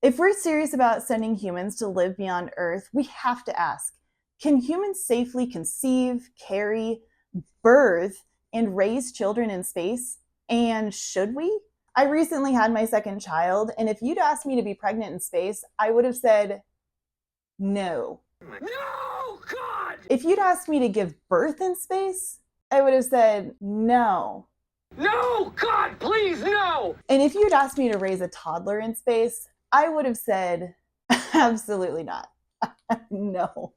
If we're serious about sending humans to live beyond Earth, we have to ask, can humans safely conceive, carry, birth, and raise children in space? And should we? I recently had my second child, and if you'd asked me to be pregnant in space, I would have said no. No, God! If you'd asked me to give birth in space, I would have said no. No, God, please, no! And if you'd asked me to raise a toddler in space, I would have said absolutely not. No.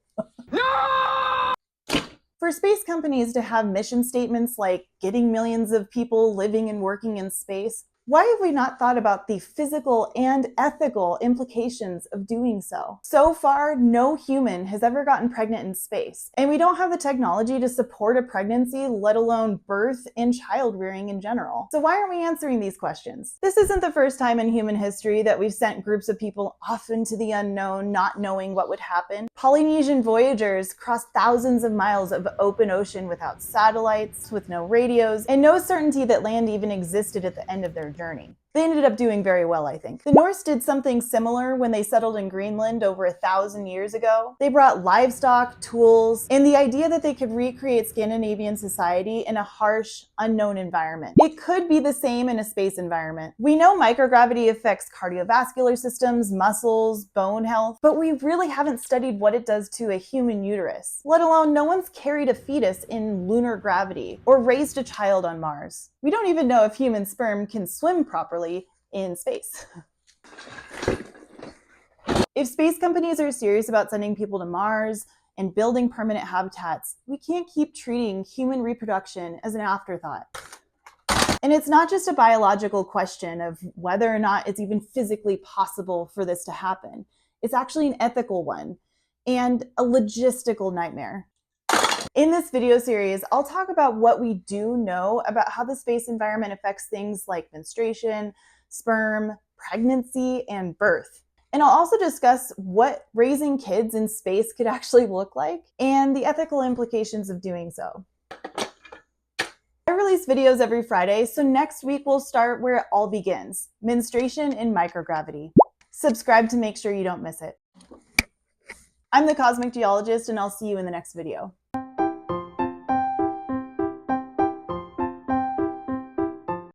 No! For space companies to have mission statements like getting millions of people living and working in space, why have we not thought about the physical and ethical implications of doing so? So far, no human has ever gotten pregnant in space, and we don't have the technology to support a pregnancy, let alone birth and child rearing in general. So why aren't we answering these questions? This isn't the first time in human history that we've sent groups of people off into the unknown, not knowing what would happen. Polynesian voyagers crossed thousands of miles of open ocean without satellites, with no radios, and no certainty that land even existed at the end of their journey. They ended up doing very well, I think. The Norse did something similar when they settled in Greenland over 1,000 years ago. They brought livestock, tools, and the idea that they could recreate Scandinavian society in a harsh, unknown environment. It could be the same in a space environment. We know microgravity affects cardiovascular systems, muscles, bone health, but we really haven't studied what it does to a human uterus, let alone no one's carried a fetus in lunar gravity or raised a child on Mars. We don't even know if human sperm can swim properly in space. If space companies are serious about sending people to Mars and building permanent habitats, we can't keep treating human reproduction as an afterthought. And it's not just a biological question of whether or not it's even physically possible for this to happen. It's actually an ethical one and a logistical nightmare. In this video series, I'll talk about what we do know about how the space environment affects things like menstruation, sperm, pregnancy, and birth. And I'll also discuss what raising kids in space could actually look like and the ethical implications of doing so. I release videos every Friday, so next week we'll start where it all begins, menstruation in microgravity. Subscribe to make sure you don't miss it. I'm the Cosmic Geologist, and I'll see you in the next video.